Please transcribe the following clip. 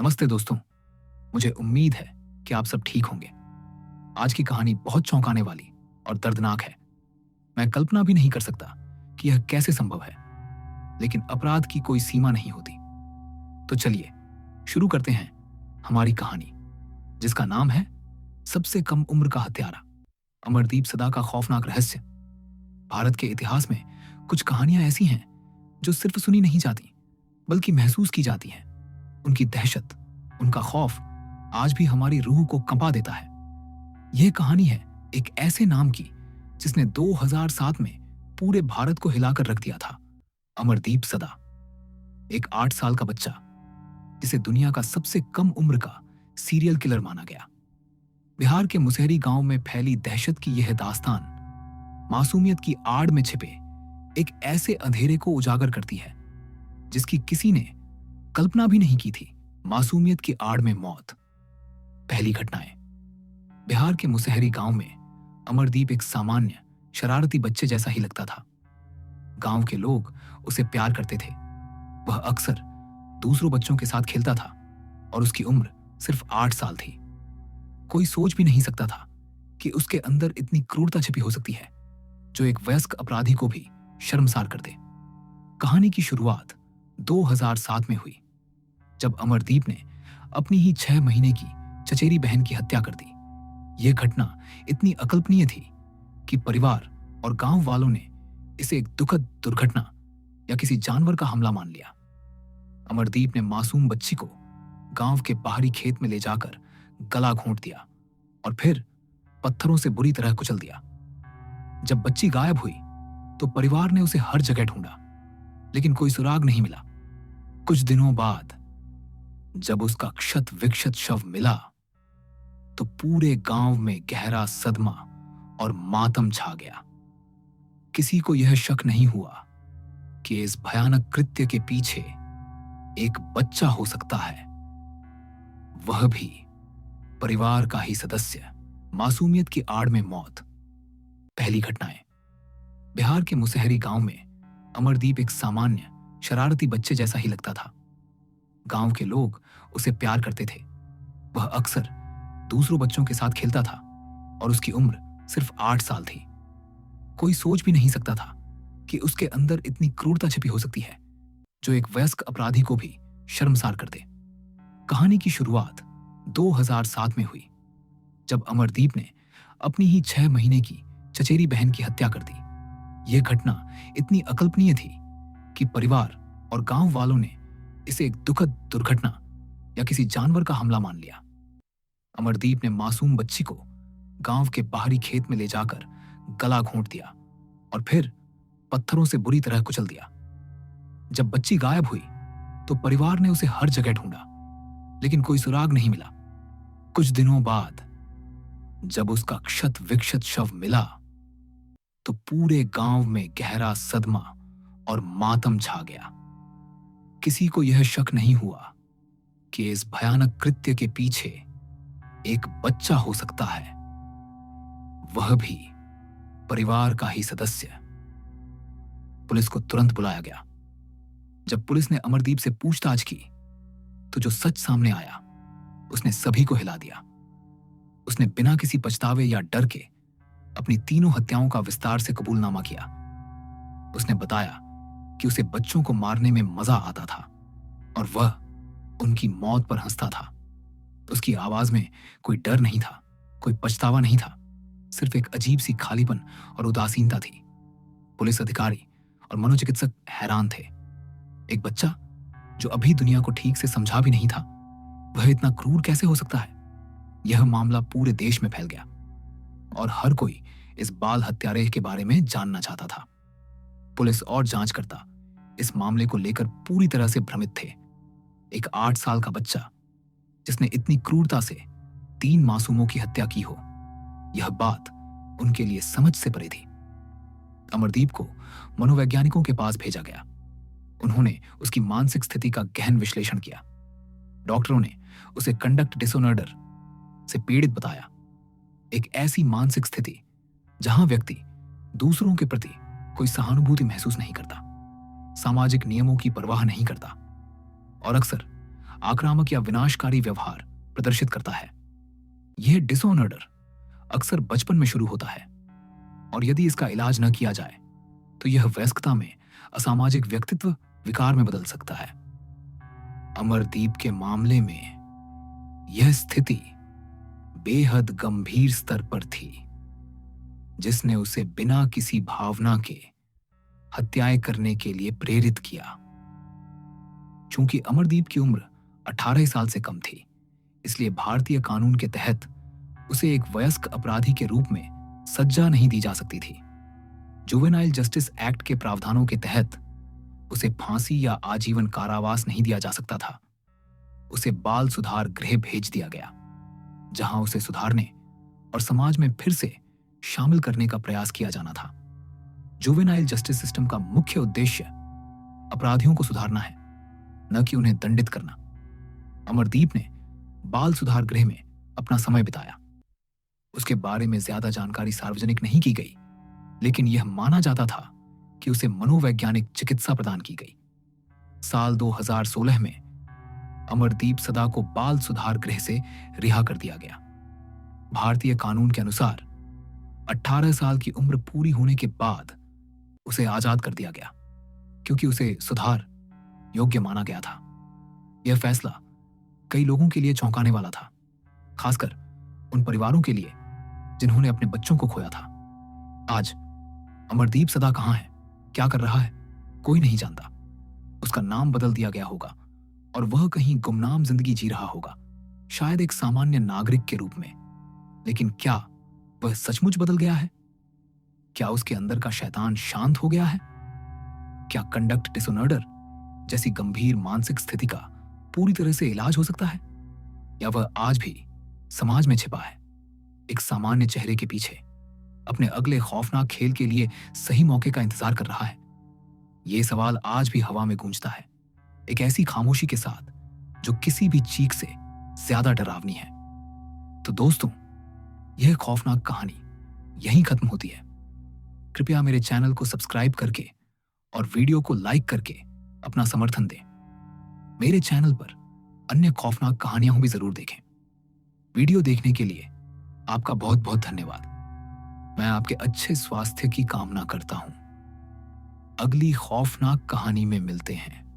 नमस्ते दोस्तों। मुझे उम्मीद है कि आप सब ठीक होंगे। आज की कहानी बहुत चौंकाने वाली और दर्दनाक है। मैं कल्पना भी नहीं कर सकता कि यह कैसे संभव है, लेकिन अपराध की कोई सीमा नहीं होती। तो चलिए शुरू करते हैं हमारी कहानी, जिसका नाम है सबसे कम उम्र का हत्यारा, अमरदीप सदा का खौफनाक रहस्य। भारत के इतिहास में कुछ कहानियां ऐसी हैं जो सिर्फ सुनी नहीं जाती, बल्कि महसूस की जाती हैं। उनकी दहशत, उनका खौफ आज भी हमारी रूह को कंपा देता है। यह कहानी है एक ऐसे नाम की जिसने 2007 में पूरे भारत को हिलाकर रख दिया था। अमरदीप सदा, एक 8 साल का बच्चा जिसे दुनिया का सबसे कम उम्र का सीरियल किलर माना गया। बिहार के मुसहरी गांव में फैली दहशत की यह दास्तान मासूमियत की आड़ में छिपे एक ऐसे अंधेरे को उजागर करती है जिसकी किसी ने कल्पना भी नहीं की थी। मासूमियत की आड़ में मौत। पहली घटनाएं। बिहार के मुसहरी गांव में अमरदीप एक सामान्य शरारती बच्चे जैसा ही लगता था। गांव के लोग उसे प्यार करते थे। वह अक्सर दूसरों बच्चों के साथ खेलता था और उसकी उम्र सिर्फ 8 साल थी। कोई सोच भी नहीं सकता था कि उसके अंदर इतनी क्रूरता छिपी हो सकती है जो एक वयस्क अपराधी को भी शर्मसार कर दे। कहानी की शुरुआत 2007 में हुई, जब अमरदीप ने अपनी ही 6 महीने की चचेरी बहन की हत्या कर दी। यह घटना इतनी अकल्पनीय थी कि परिवार और गांव वालों ने इसे एक दुखद दुर्घटना या किसी जानवर का हमला मान लिया। अमरदीप ने मासूम बच्ची को गांव के बाहरी खेत में ले जाकर गला घोंट दिया और फिर पत्थरों से बुरी तरह कुचल दिया। जब बच्ची गायब हुई तो परिवार ने उसे हर जगह ढूंढा, लेकिन कोई सुराग नहीं मिला। कुछ दिनों बाद जब उसका क्षत विक्षत शव मिला तो पूरे गांव में गहरा सदमा और मातम छा गया। किसी को यह शक नहीं हुआ कि इस भयानक कृत्य के पीछे एक बच्चा हो सकता है, वह भी परिवार का ही सदस्य। मासूमियत की आड़ में मौत। पहली घटनाएं। बिहार के मुसहरी गांव में अमरदीप एक सामान्य शरारती बच्चे जैसा ही लगता था। गांव के लोग उसे प्यार करते थे। वह अक्सर दूसरों बच्चों के साथ खेलता था और उसकी उम्र सिर्फ 8 साल थी। कोई सोच भी नहीं सकता था कि उसके अंदर इतनी क्रूरता छिपी हो सकती है जो एक वयस्क अपराधी को भी शर्मसार कर दे। कहानी की शुरुआत 2007 में हुई, जब अमरदीप ने अपनी ही 6 महीने की चचेरी बहन की हत्या कर दी। यह घटना इतनी अकल्पनीय थी कि परिवार और गांव वालों ने इसे एक दुखद दुर्घटना या किसी जानवर का हमला मान लिया। अमरदीप ने मासूम बच्ची को गांव के बाहरी खेत में ले जाकर गला घोंट दिया और फिर पत्थरों से बुरी तरह कुचल दिया। जब बच्ची गायब हुई तो परिवार ने उसे हर जगह ढूंढा, लेकिन कोई सुराग नहीं मिला। कुछ दिनों बाद जब उसका क्षत विक्षत शव मिला तो पूरे गांव में गहरा सदमा और मातम छा गया। किसी को यह शक नहीं हुआ कि इस भयानक कृत्य के पीछे एक बच्चा हो सकता है, वह भी परिवार का ही सदस्य। पुलिस को तुरंत बुलाया गया। जब पुलिस ने अमरदीप से पूछताछ की तो जो सच सामने आया उसने सभी को हिला दिया। उसने बिना किसी पछतावे या डर के अपनी तीनों हत्याओं का विस्तार से कबूलनामा किया। उसने बताया कि उसे बच्चों को मारने में मजा आता था और वह उनकी मौत पर हंसता था। उसकी आवाज में कोई डर नहीं था, कोई पछतावा नहीं था, सिर्फ एक अजीब सी खालीपन और उदासीनता थी। पुलिस अधिकारी और मनोचिकित्सक हैरान थे। एक बच्चा जो अभी दुनिया को ठीक से समझा भी नहीं था, वह इतना क्रूर कैसे हो सकता है? यह मामला पूरे देश में फैल गया और हर कोई इस बाल हत्यारे के बारे में जानना चाहता था। पुलिस और जांचकर्ता इस मामले को लेकर पूरी तरह से भ्रमित थे। एक 8 साल का बच्चा जिसने इतनी क्रूरता से 3 मासूमों की हत्या की हो, यह बात उनके लिए समझ से परे थी। अमरदीप को मनोवैज्ञानिकों के पास भेजा गया। उन्होंने उसकी मानसिक स्थिति का गहन विश्लेषण किया। डॉक्टरों ने उसे कंडक्ट डिसऑर्डर से पीड़ित बताया, एक ऐसी मानसिक स्थिति जहां व्यक्ति दूसरों के प्रति कोई सहानुभूति महसूस नहीं करता, सामाजिक नियमों की परवाह नहीं करता और अक्सर आक्रामक या विनाशकारी व्यवहार प्रदर्शित करता है। यह डिसऑर्डर अक्सर बचपन में शुरू होता है और यदि इसका इलाज न किया जाए तो यह वयस्कता में असामाजिक व्यक्तित्व विकार में बदल सकता है। अमरदीप के मामले में यह स्थिति बेहद गंभीर स्तर पर थी, जिसने उसे बिना किसी भावना के हत्याएं करने के लिए प्रेरित किया। चूंकि अमरदीप की उम्र 18 साल से कम थी, इसलिए भारतीय कानून के तहत उसे एक वयस्क अपराधी के रूप में सजा नहीं दी जा सकती थी। जुवेनाइल जस्टिस एक्ट के प्रावधानों के तहत उसे फांसी या आजीवन कारावास नहीं दिया जा सकता था। उसे बाल सुधार गृह भेज दिया गया, जहां उसे सुधारने और समाज में फिर से शामिल करने का प्रयास किया जाना था। जुवेनाइल जस्टिस सिस्टम का मुख्य उद्देश्य अपराधियों को सुधारना है, न कि उन्हें दंडित करना। अमरदीप ने बाल सुधार गृह में अपना समय बिताया। उसके बारे में ज्यादा जानकारी सार्वजनिक नहीं की गई, लेकिन यह माना जाता था कि उसे मनोवैज्ञानिक चिकित्सा प्रदान की गई। साल 2016 में अमरदीप सदा को बाल सुधार गृह से रिहा कर दिया गया। भारतीय कानून के अनुसार 18 साल की उम्र पूरी होने के बाद उसे आजाद कर दिया गया, क्योंकि उसे सुधार योग्य माना गया था। यह फैसला कई लोगों के लिए चौंकाने वाला था, खासकर उन परिवारों के लिए जिन्होंने अपने बच्चों को खोया था। आज अमरदीप सदा कहां है, क्या कर रहा है, कोई नहीं जानता। उसका नाम बदल दिया गया होगा और वह कहीं गुमनाम जिंदगी जी रहा होगा, शायद एक सामान्य नागरिक के रूप में। लेकिन क्या वह सचमुच बदल गया है? क्या उसके अंदर का शैतान शांत हो गया है? क्या कंडक्ट डिसऑर्डर जैसी गंभीर मानसिक स्थिति का पूरी तरह से इलाज हो सकता है, या वह आज भी समाज में छिपा है, एक सामान्य चेहरे के पीछे अपने अगले खौफनाक खेल के लिए सही मौके का इंतजार कर रहा है? यह सवाल आज भी हवा में गूंजता है, एक ऐसी खामोशी के साथ जो किसी भी चीख से ज्यादा डरावनी है। तो दोस्तों, यह खौफनाक कहानी यहीं खत्म होती है। कृपया मेरे चैनल को सब्सक्राइब करके और वीडियो को लाइक करके अपना समर्थन दें। मेरे चैनल पर अन्य खौफनाक कहानियां भी जरूर देखें। वीडियो देखने के लिए आपका बहुत बहुत धन्यवाद। मैं आपके अच्छे स्वास्थ्य की कामना करता हूं। अगली खौफनाक कहानी में मिलते हैं।